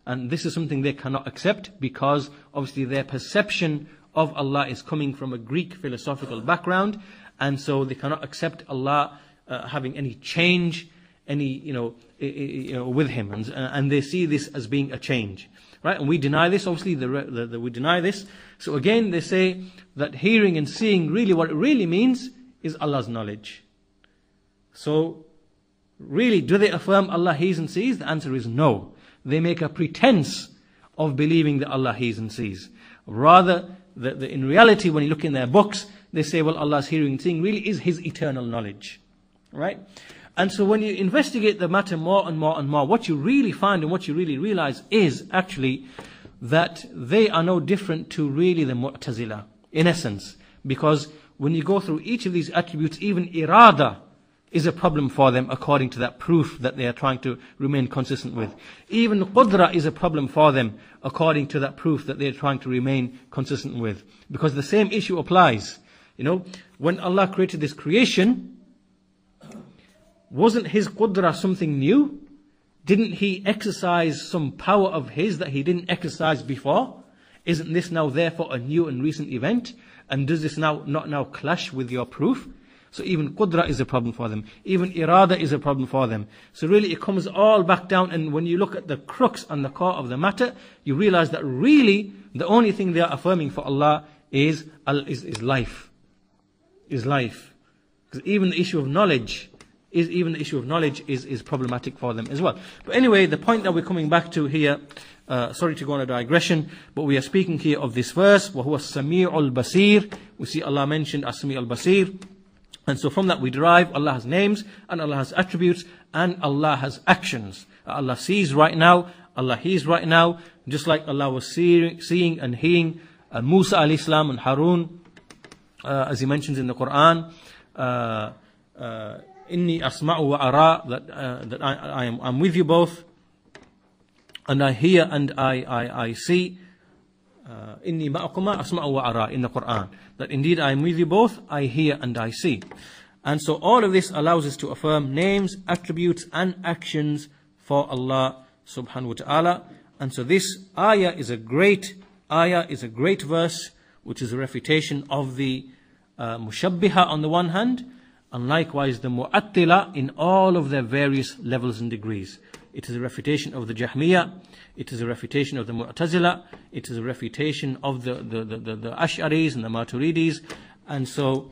And this is something they cannot accept, because obviously their perception of Allah is coming from a Greek philosophical background, and so they cannot accept Allah having any change, with Him, and they see this as being a change, right? And we deny this. Obviously, we deny this. So again, they say that hearing and seeing, really, what it really means is Allah's knowledge. So, really, do they affirm Allah hears and sees? The answer is no. They make a pretense of believing that Allah hears and sees. Rather, in reality, when you look in their books, they say, well, Allah's hearing and seeing really is His eternal knowledge. Right? And so when you investigate the matter more and more and more, what you really find and what you really realize is actually that they are no different to really the Mu'tazila, in essence. Because when you go through each of these attributes, even irada is a problem for them according to that proof that they are trying to remain consistent with. Even qudra is a problem for them according to that proof that they are trying to remain consistent with. Because the same issue applies. When Allah created this creation, wasn't His qudra something new? Didn't He exercise some power of His that He didn't exercise before? Isn't this now therefore a new and recent event? And does this not now clash with your proof? So even qudra is a problem for them. Even irada is a problem for them. So really it comes all back down, and when you look at the crux and the core of the matter, you realize that really the only thing they are affirming for Allah is life. Is life. Because even the issue of knowledge is problematic for them as well. But anyway, the point that we're coming back to here, sorry to go on a digression, but we are speaking here of this verse, وَهُوَ السَّمِيعُ الْبَصِيرُ. We see Allah mentioned as-Sami' al-Basir. And so from that we derive Allah has names, and Allah has attributes, and Allah has actions. Allah sees right now, Allah hears right now, just like Allah was seeing and hearing Musa alayhi salam and Harun, as He mentions in the Quran, Inni asma'u wa ara, that I'm with you both, and I hear and I see. Inni ma'akuma asma'u wa ara, in the Quran, that indeed I am with you both, I hear and I see. And so all of this allows us to affirm names, attributes and actions for Allah subhanahu wa ta'ala. And so this ayah is a great verse, which is a refutation of the mushabbiha on the one hand, and likewise the mu'attila in all of their various levels and degrees. it is a refutation of the Jahmiyyah, it is a refutation of the Mu'tazila, it is a refutation of the Ash'aris and the Maturidis. And so,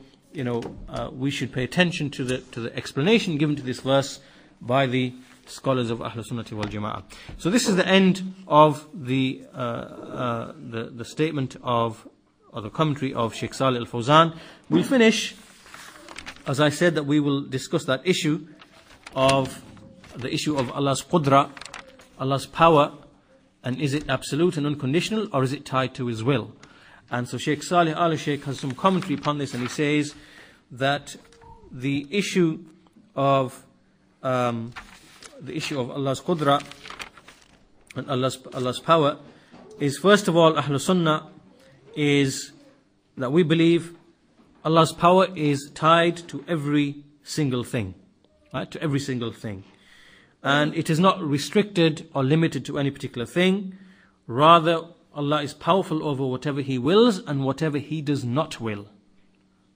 we should pay attention to the explanation given to this verse by the scholars of Ahlul Sunnati wal Jama'ah. So this is the end of the statement of, or the commentary of Shaykh Saalih al-Fawzaan. We'll finish, as I said, that we will discuss that issue of Allah's qudra, Allah's power, and is it absolute and unconditional, or is it tied to His will? And so Shaykh Saalih Aal has some commentary upon this, and he says that the issue of Allah's qudra and Allah's power is, first of all, Ahlul Sunnah, is that we believe Allah's power is tied to every single thing, right? To every single thing. And it is not restricted or limited to any particular thing. Rather, Allah is powerful over whatever He wills and whatever He does not will.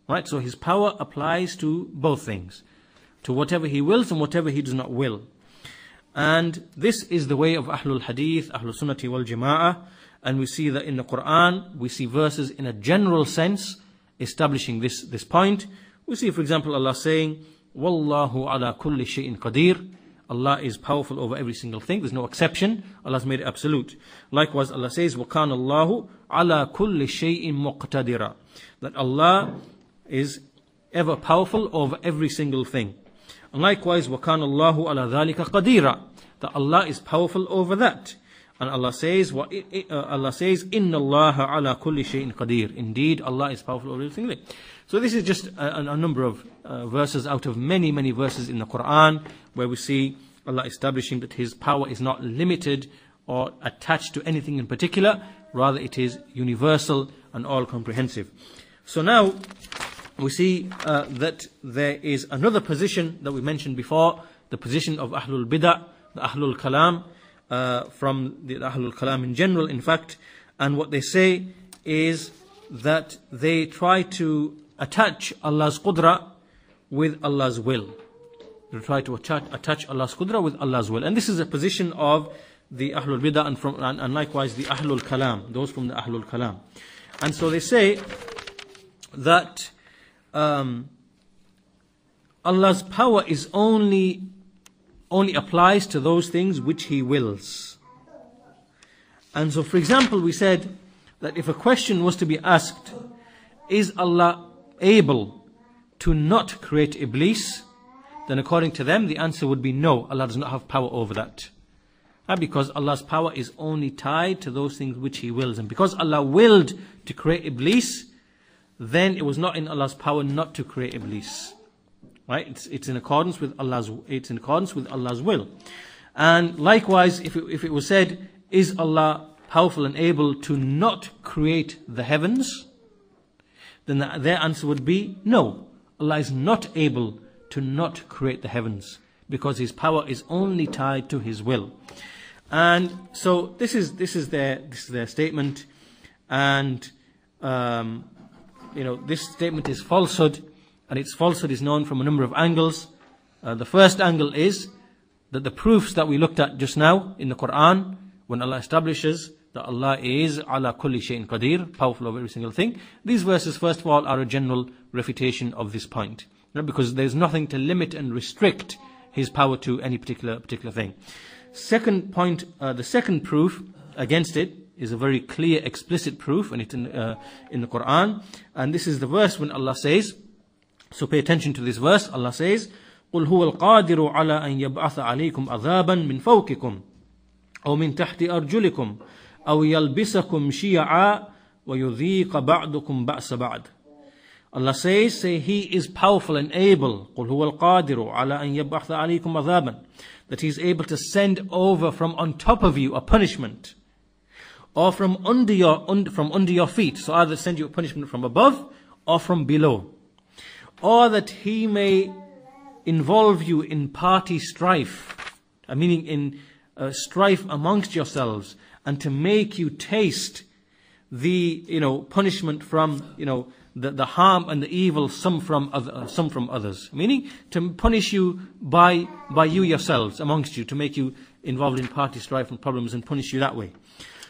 Right? So His power applies to both things. To whatever He wills and whatever He does not will. And this is the way of Ahlul Hadith, Ahlul Sunnati wal Jama'ah. And we see that in the Quran, we see verses in a general sense establishing this point. We see, for example, Allah saying, Wallahu ala kulli shay'in qadir. Allah is powerful over every single thing. There's no exception. Allah's made it absolute. Likewise, Allah says, وَكَانَ اللَّهُ عَلَى كُلِّ شَيْءٍ مُقْتَدِرًا. That Allah is ever powerful over every single thing. And likewise, وَكَانَ اللَّهُ عَلَى ذَلِكَ قَدِيرًا. That Allah is powerful over that. And Allah says, إِنَّ اللَّهَ عَلَى كُلِّ شَيْءٍ قَدِيرٌ. Indeed, Allah is powerful over every single thing. So this is just a number of verses out of many, many verses in the Quran where we see Allah establishing that His power is not limited or attached to anything in particular. Rather, it is universal and all-comprehensive. So now we see that there is another position that we mentioned before, the position of Ahlul Bid'ah, the Ahlul Kalam, from the Ahlul Kalam in general, in fact. And what they say is that they try to attach Allah's qudra with Allah's will. They try to attach Allah's qudra with Allah's will. And this is a position of the Ahlul Bid'ah and likewise the Ahlul Kalam, those from the Ahlul Kalam. And so they say that Allah's power is only applies to those things which He wills. And so, for example, we said that if a question was to be asked, is Allah able to not create Iblis? Then according to them, the answer would be no, Allah does not have power over that. Because Allah's power is only tied to those things which He wills. And because Allah willed to create Iblis, then it was not in Allah's power not to create Iblis. Right? It's in accordance with Allah's will. And likewise, if it was said, is Allah powerful and able to not create the heavens? Then their answer would be no. Allah is not able to not create the heavens because His power is only tied to His will. And so this is their statement. And this statement is falsehood. And its falsehood is known from a number of angles. The first angle is that the proofs that we looked at just now in the Quran, when Allah establishes that Allah is ala kulli shay'in qadir, powerful over every single thing, these verses, first of all, are a general refutation of this point. Because there's nothing to limit and restrict His power to any particular thing. Second point, the second proof against it is a very clear, explicit proof, and it's in the Quran. And this is the verse when Allah says, so pay attention to this verse. Allah says, قُلْ هُوَ الْقَادِرُ عَلَىٰ أَنْ يَبْعَثَ عَلَيْكُمْ عَذَابًا مِنْ فَوْقِكُمْ أَوْ مِنْ تَحْتِ أَرْجُلِكُمْ أَوْ يَلْبِسَكُمْ شِيَعًا وَيُذِيقَ بَعْضُكُمْ بَأْسَ بَعْضٍ. Allah says, say He is powerful and able. قُلْ هُوَ الْقَادِرُ عَلَىٰ أَنْ يَبْعَثَ عَلَيْكُمْ عَذَابًا. That He is able to send over from on top of you a punishment, or from under your feet. So either send you a punishment from above or from below. Or that He may involve you in party strife, meaning in strife amongst yourselves, and to make you taste the punishment from the harm and the evil, some from others. Meaning to punish you by you yourselves, amongst you, to make you involved in party strife and problems and punish you that way.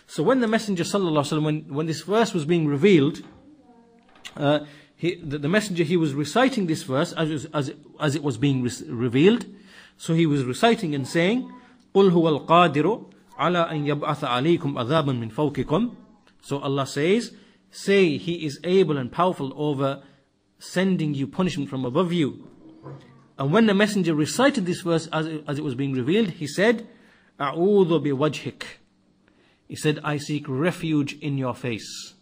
So when the Messenger sallallahu alaihi wasallam, when this verse was being revealed, the Messenger, he was reciting this verse as it was being revealed. So he was reciting and saying, قُلْ هُوَ الْقَادِرُ عَلَىٰ أَنْ يَبْعَثَ عَلَيْكُمْ عَذَابًا مِّن فَوْقِكُمْ. So Allah says, say He is able and powerful over sending you punishment from above you. And when the Messenger recited this verse as it was being revealed, he said, أَعُوذُ بِوَجْهِكَ. He said, I seek refuge in your face.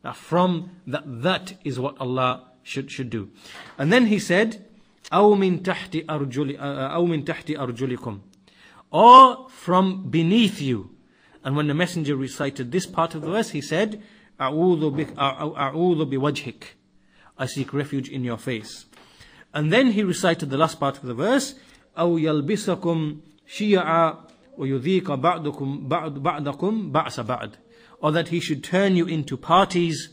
Now from that is what Allah should do. And then he said, أَوْ مِن تَحْتِ أَرْجُلِكُمْ. Or from beneath you. And when the Messenger recited this part of the verse, he said, أَعُوذُ بِوَجْهِكَ. I seek refuge in your face. And then he recited the last part of the verse, أَوْ يَلْبِسَكُمْ شِيَعًا وَيُذِيقَ بَعْدَكُمْ بَعْسَ بَعْدٍ. Or that He should turn you into parties,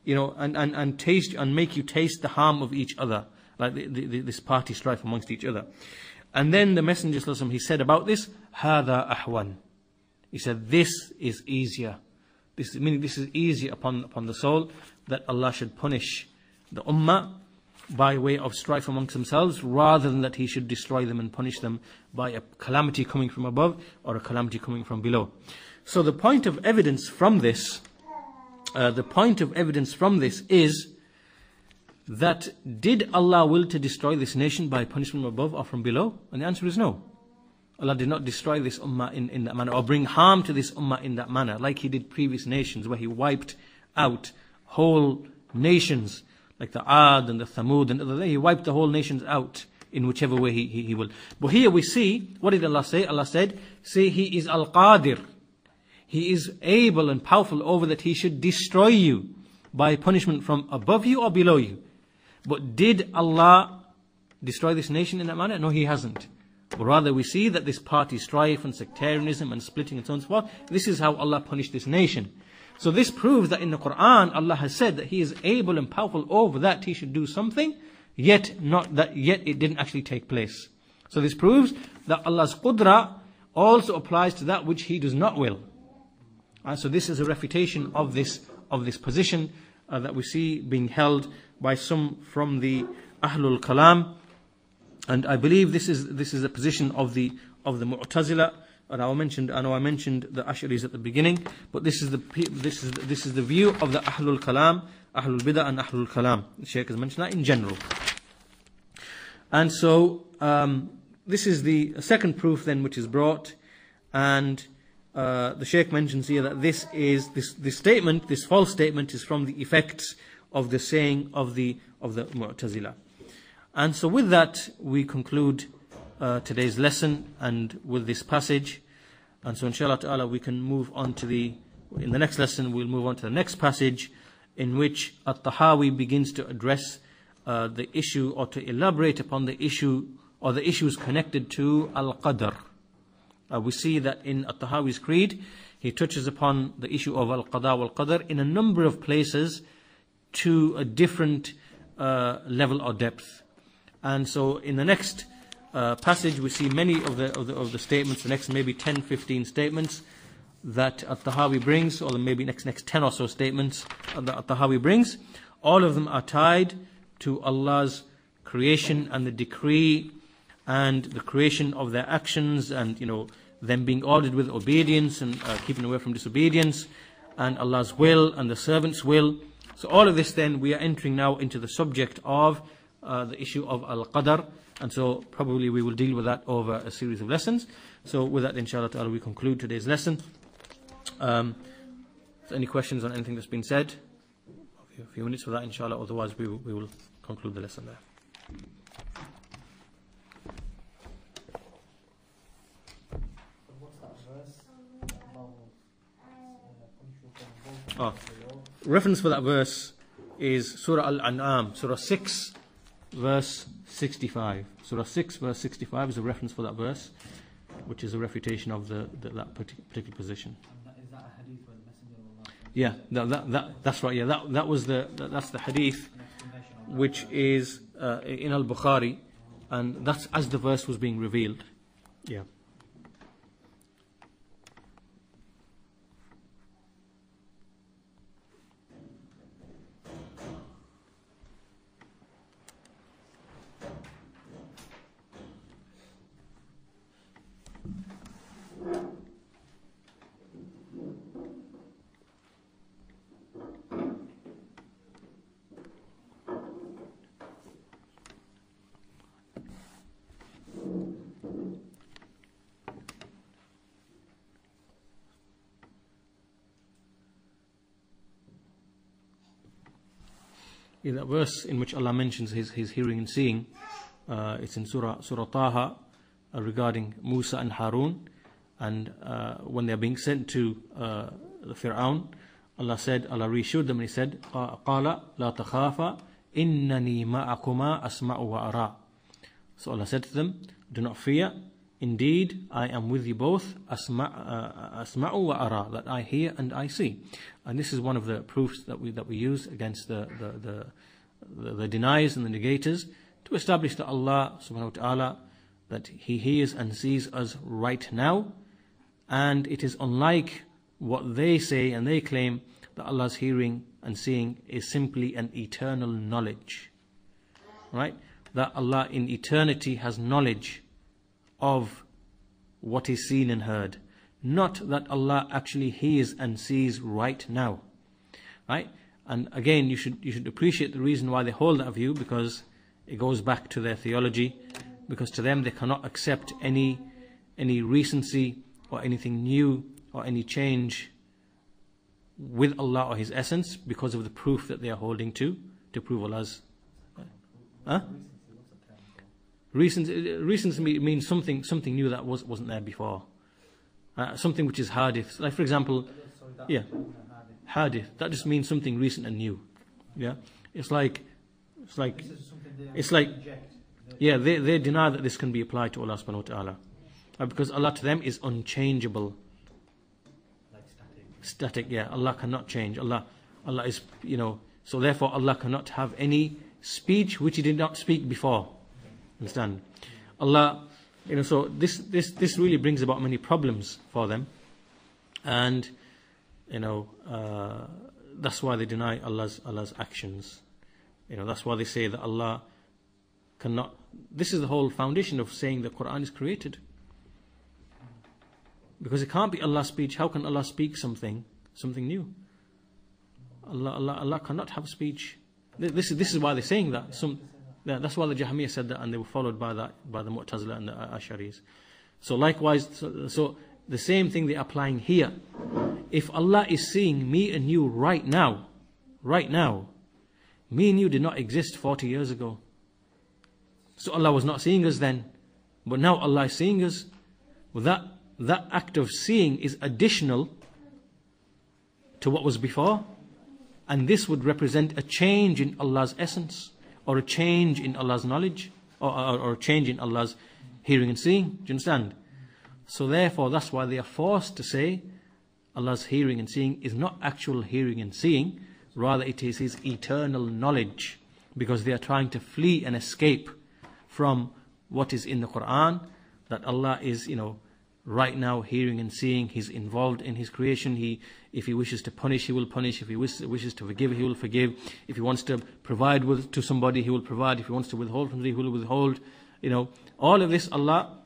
and taste and make you taste the harm of each other, like this party strife amongst each other. And then the Messenger sallallahu alaihi wasallam, he said about this, هَذَا أَحْوَنْ. He said, this is easier. Meaning this is easier upon the soul, that Allah should punish the ummah by way of strife amongst themselves, rather than that He should destroy them and punish them by a calamity coming from above or a calamity coming from below. So the point of evidence from this, is that did Allah will to destroy this nation by punishment from above or from below? And the answer is no. Allah did not destroy this ummah in that manner, or bring harm to this ummah in that manner, like He did previous nations, where He wiped out whole nations, like the Iyaad and the Thamud and other. He wiped the whole nations out in whichever way He will. But here we see, what did Allah say? Allah said, say He is al-Qadir. He is able and powerful over that He should destroy you by punishment from above you or below you. But did Allah destroy this nation in that manner? No, He hasn't. But rather we see that this party strife and sectarianism and splitting and so on and so forth, this is how Allah punished this nation. So this proves that in the Quran Allah has said that He is able and powerful over that He should do something, yet it didn't actually take place. So this proves that Allah's qudra also applies to that which He does not will. So this is a refutation of this position that we see being held by some from the Ahlul Kalam, and I believe this is a position of the Mu'tazila. And I know I mentioned the Ash'aris at the beginning, but this is the view of the Ahlul Kalam, Ahlul Bid'ah and Ahlul Kalam. The Shaykh has mentioned that in general. And so this is the second proof then which is brought, and the Shaykh mentions here that this statement, this false statement, is from the effects of the saying of the Mu'tazila. And so with that we conclude today's lesson and with this passage. And so inshallah ta'ala we can move on to in the next lesson we'll move on to the next passage, in which at-Tahaawee begins to address the issue, or to elaborate upon the issue or the issues connected to al-Qadr. We see that in at-Tahaawee's creed he touches upon the issue of al-Qada wal-Qadr in a number of places to a different level or depth. And so in the next passage we see many of the statements, the next maybe 10-15 statements that at-Tahaawee brings, or maybe next 10 or so statements that at-Tahaawee brings. All of them are tied to Allah's creation and the decree and the creation of their actions, and them being ordered with obedience and keeping away from disobedience, and Allah's will and the servant's will. So all of this then we are entering now into the subject of the issue of al-Qadr, and so probably we will deal with that over a series of lessons. So with that inshallah ta'ala we conclude today's lesson. Any questions on anything that's been said? A few minutes for that inshallah, otherwise we will conclude the lesson there. Reference for that verse is Surah Al-An'am, Surah 6, verse 65. Surah 6, verse 65 is a reference for that verse, which is a refutation of that particular position. Is that a hadith where the Messenger of Allah? Yeah, that's right. Yeah, that's the hadith, which is in al-Bukhari, and that's as the verse was being revealed. Yeah. that verse in which Allah mentions His hearing and seeing, it's in Surah Taha, regarding Musa and Harun, and when they're being sent to the Fir'aun, Allah reassured them and He said, قَالَ لَا تَخَافَ إِنَّنِي مَعَكُمَا أَسْمَعُ وَأَرَى. So Allah said to them, do not fear, indeed I am with you both, أَسْمَعُ وَأَرَى, that I hear and I see. And this is one of the proofs that we use against the deniers and the negators, to establish that Allah subhanahu wa ta'ala, that He hears and sees us right now, and it is unlike what they say and they claim that Allah's hearing and seeing is simply an eternal knowledge, right? That Allah in eternity has knowledge of what is seen and heard, not that Allah actually hears and sees right now, right? And again, you should appreciate the reason why they hold that view, because it goes back to their theology, because to them they cannot accept any recency or anything new or any change with Allah or His essence, because of the proof that they are holding to prove Allah's. Recency means something new that wasn't there before. Something which is hadith. Like for example, hadith. That just means something recent and new. Yeah, it's like they deny that this can be applied to Allah subhanahu wa ta'ala, because Allah to them is unchangeable. Static, yeah. Allah cannot change. Allah is, so therefore Allah cannot have any speech which He did not speak before. Understand? Allah, so this really brings about many problems for them, and that's why they deny Allah's actions. That's why they say that Allah cannot. This is the whole foundation of saying the Quran is created. Because it can't be Allah's speech. How can Allah speak something new? Allah cannot have speech. This is why they're saying that. That's why the Jahmiyyah said that, and they were followed by the Mu'tazila and the Ash'aris. So likewise, so the same thing they're applying here. If Allah is seeing me and you right now, me and you did not exist 40 years ago. So Allah was not seeing us then, but now Allah is seeing us. Well, that act of seeing is additional to what was before, and this would represent a change in Allah's essence, or a change in Allah's knowledge, or a change in Allah's hearing and seeing. Do you understand? So therefore, that's why they are forced to say Allah's hearing and seeing is not actual hearing and seeing, rather it is His eternal knowledge, because they are trying to flee and escape from what is in the Quran, that Allah is, right now hearing and seeing. He's involved in His creation. If He wishes to punish, He will punish. If He wishes to forgive, He will forgive. If He wants to provide to somebody, He will provide. If He wants to withhold from somebody, He will withhold. All of this, Allah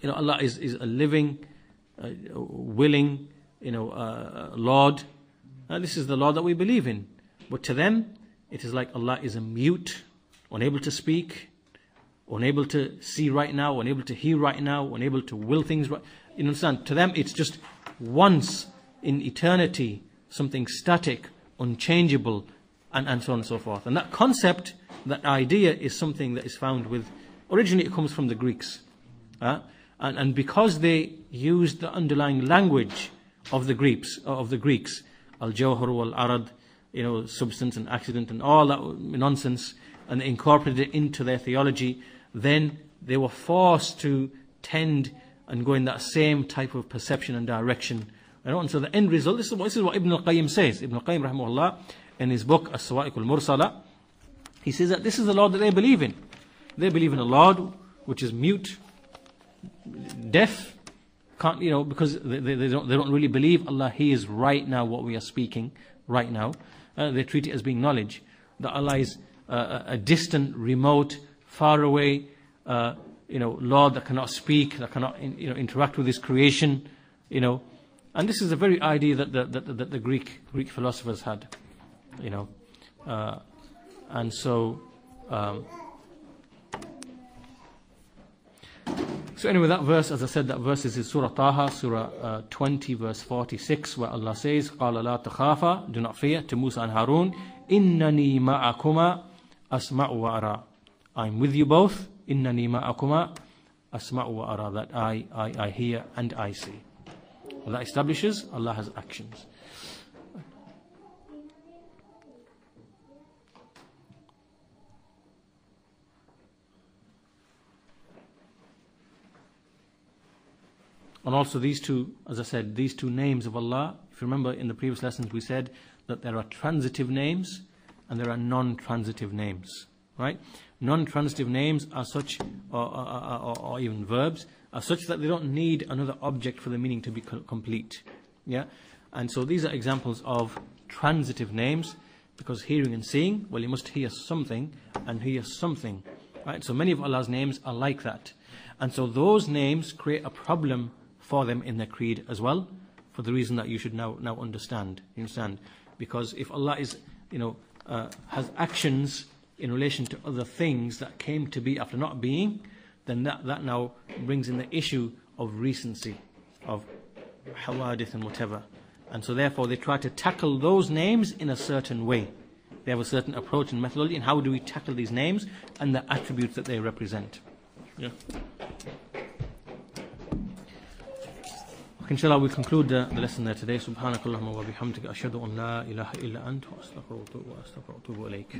is a living, willing, Lord. This is the Lord that we believe in. But to them, it is like Allah is a mute, unable to speak, unable to see right now, unable to hear right now, unable to will things right. You understand? To them, it's just once in eternity, something static, unchangeable, and so on and so forth. And that concept, that idea, is something that is found originally it comes from the Greeks. And because they used the underlying language of the Greeks, al-Jawhar wal-Arad, substance and accident and all that nonsense, and they incorporated it into their theology, then they were forced to tend and go in that same type of perception and direction. And so the end result, this is what Ibn al-Qayyim says. Ibn al-Qayyim rahimahullah, in his book As-Sawa'iq al-Mursala, he says that this is the Lord that they believe in. They believe in a Lord which is mute, deaf, can't, because they don't really believe Allah hears right now what we are speaking right now. They treat it as being knowledge. That Allah is a distant, remote, far away, Lord that cannot speak, that cannot, interact with His creation, And this is the very idea that the Greek philosophers had, and so So anyway, that verse, as I said, that verse is in Surah Taha, Surah 20, verse 46, where Allah says, قَالَ لَا تَخَافَ, do not fear, to Musa and Harun, إِنَّنِي مَعَكُمَا أَسْمَعُ وَأَرَى. I'm with you both, إِنَّنِي مَعَكُمَا أَسْمَعُ وَأَرَى, that I hear and I see. Well, that establishes Allah has actions. And also these two, as I said, these two names of Allah, if you remember in the previous lessons we said that there are transitive names and there are non-transitive names, right? Non-transitive names are such, or even verbs, are such that they don't need another object for the meaning to be complete. Yeah? And so these are examples of transitive names, because hearing and seeing, well, you must hear something and hear something, right? So many of Allah's names are like that. And so those names create a problem for them in their creed as well, for the reason that you should now understand. You understand? Because if Allah is, has actions in relation to other things that came to be after not being, then that now brings in the issue of recency, of hawadith and whatever. And so therefore they try to tackle those names in a certain way. They have a certain approach and methodology in how do we tackle these names and the attributes that they represent. Yeah. Inshallah, we'll conclude the lesson there today. Subhanakallahumma wa bihamdika ashhadu an la ilaha illa anta wa astaghfiruka wa atubu ilayk.